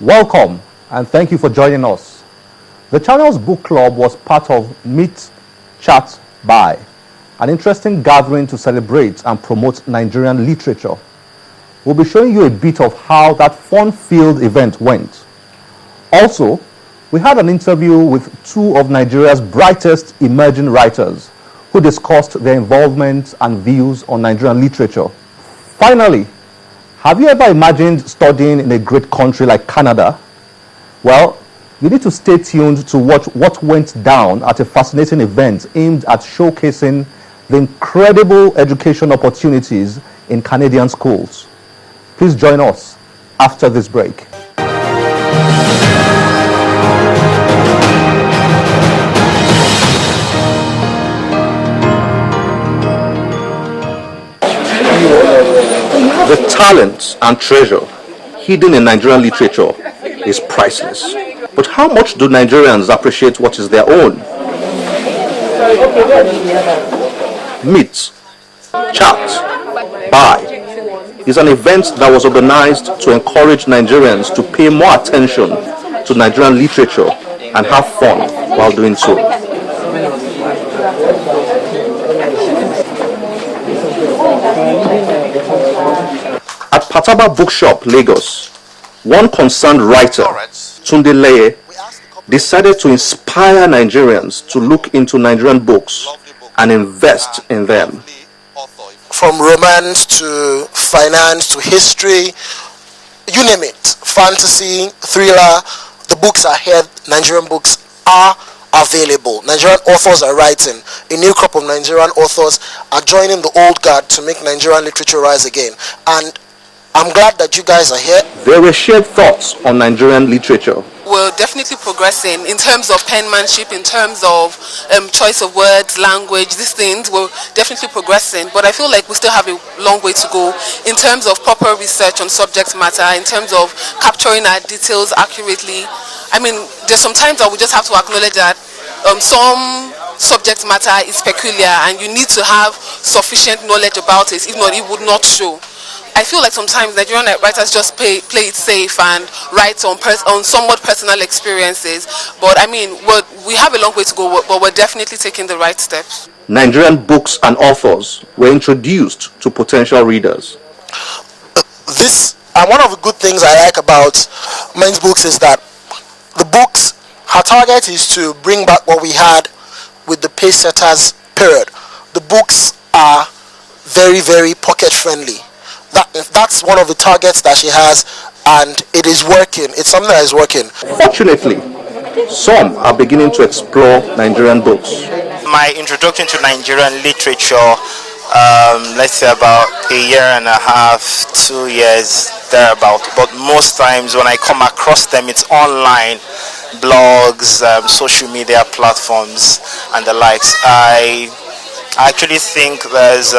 Welcome and thank you for joining us. The channel's book club was part of Meet, Chat, Buy, an interesting gathering to celebrate and promote Nigerian literature. We'll be showing you a bit of how that fun-filled event went. Also, we had an interview with two of Nigeria's brightest emerging writers who discussed their involvement and views on Nigerian literature. Finally, have you ever imagined studying in a great country like Canada? Well, you need to stay tuned to watch what went down at a fascinating event aimed at showcasing the incredible education opportunities in Canadian schools. Please join us after this break. The talent and treasure hidden in Nigerian literature is priceless. But how much do Nigerians appreciate what is their own? Meet, Chat, Buy is an event that was organized to encourage Nigerians to pay more attention to Nigerian literature and have fun while doing so. At Pataba Bookshop, Lagos, one concerned writer, Tunde Leye, decided to inspire Nigerians to look into Nigerian books and invest in them. From romance to finance to history, you name it, fantasy, thriller, the books are here. Nigerian books are available. Nigerian authors are writing. A new crop of Nigerian authors are joining the old guard to make Nigerian literature rise again. And I'm glad that you guys are here. There were shared thoughts on Nigerian literature. We're definitely progressing in terms of penmanship, in terms of choice of words, language, these things. We're definitely progressing, but I feel like we still have a long way to go in terms of proper research on subject matter, in terms of capturing our details accurately. I mean, there's sometimes that we just have to acknowledge that some subject matter is peculiar and you need to have sufficient knowledge about it, if not, it would not show. I feel like sometimes Nigerian writers just play it safe and write on somewhat personal experiences. But I mean, we have a long way to go, but we're definitely taking the right steps. Nigerian books and authors were introduced to potential readers. One of the good things I like about Myne's books is that the books, her target is to bring back what we had with the pace setters period. The books are very, very pocket friendly. That's one of the targets that she has, and it is working. It's something that is working. Fortunately, some are beginning to explore Nigerian books. My introduction to Nigerian literature, let's say about a year and a half, 2 years, thereabout. But most times when I come across them, it's online, blogs, social media platforms, and the likes. I actually think there's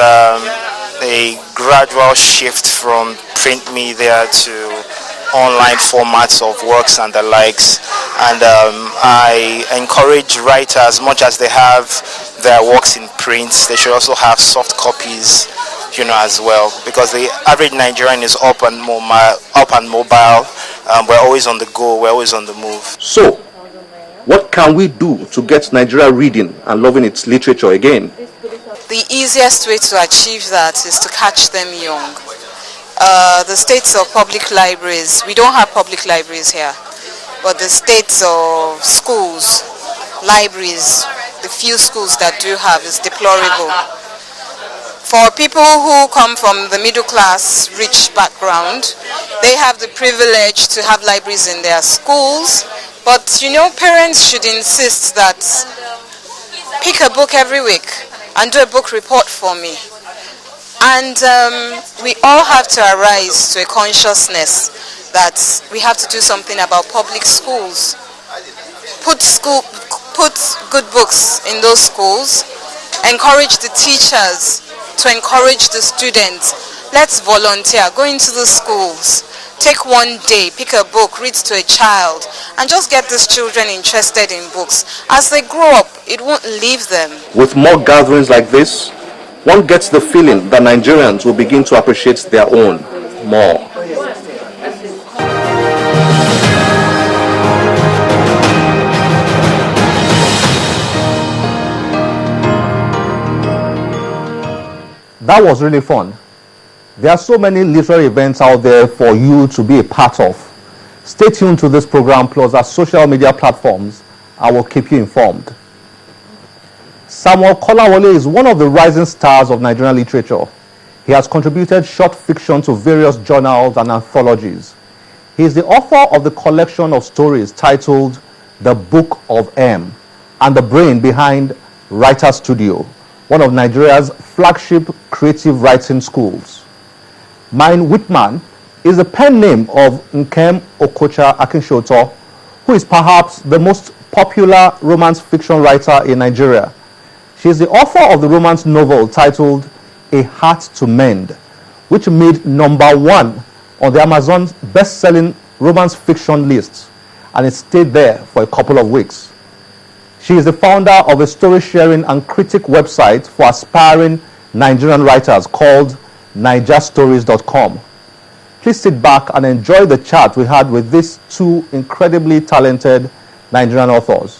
a gradual shift from print media to online formats of works and the likes, and I encourage writers, much as they have their works in print, they should also have soft copies, as well, because the average Nigerian is up and mobile. We're always on the go, we're always on the move. So, what can we do to get Nigeria reading and loving its literature again? The easiest way to achieve that is to catch them young. The states of public libraries, we don't have public libraries here, but the states of schools, libraries, the few schools that do have is deplorable. For people who come from the middle class, rich background, they have the privilege to have libraries in their schools, but parents should insist that pick a book every week and do a book report for me. And we all have to arise to a consciousness that we have to do something about public schools. Put good books in those schools, encourage the teachers to encourage the students. Let's volunteer, go into the schools, take one day, pick a book, read to a child, and just get these children interested in books. As they grow up, it won't leave them. With more gatherings like this, one gets the feeling that Nigerians will begin to appreciate their own more. That was really fun. There are so many literary events out there for you to be a part of. Stay tuned to this program plus our social media platforms. I will keep you informed. Samuel Kolawole is one of the rising stars of Nigerian literature. He has contributed short fiction to various journals and anthologies. He is the author of the collection of stories titled The Book of M and the brain behind Writer Studio, one of Nigeria's flagship creative writing schools. Myne Whitman is the pen name of Nkem Okotcha Akinsoto, who is perhaps the most popular romance fiction writer in Nigeria. She is the author of the romance novel titled A Heart to Mend, which made #1 on the Amazon best-selling romance fiction list, and it stayed there for a couple of weeks. She is the founder of a story-sharing and critic website for aspiring Nigerian writers called nigerstories.com. Please sit back and enjoy the chat we had with these two incredibly talented Nigerian authors.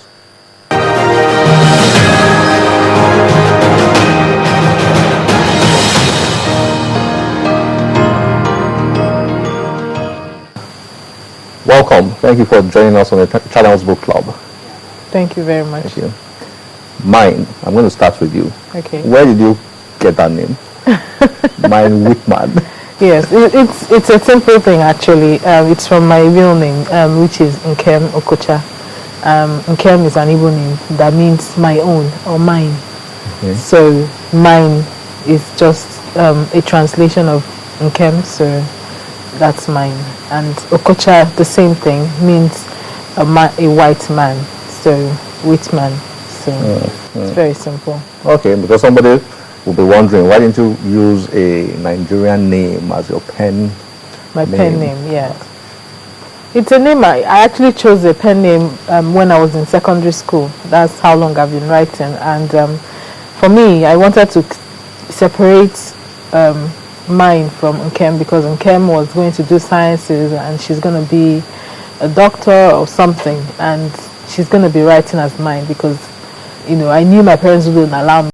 Welcome. Thank you for joining us on the Channels Book Club. Thank you very much. Thank you. Myne, I'm going to start with you. Okay. Where did you get that name? Myne Whitman. Yes, it's a simple thing actually. It's from my real name, which is Nkem Okotcha. Nkem is an Igbo name that means my own or mine. Okay. So mine is just a translation of Nkem, so that's mine. And Okotcha, the same thing, means a white man, so Whitman. So it's very simple. Okay, because somebody will be wondering, why didn't you use a Nigerian name as your pen name? Pen name, yeah. It's a name, I actually chose a pen name when I was in secondary school. That's how long I've been writing. And for me, I wanted to separate mine from Nkem, because Nkem was going to do sciences and she's going to be a doctor or something, and she's going to be writing as mine, because I knew my parents wouldn't allow me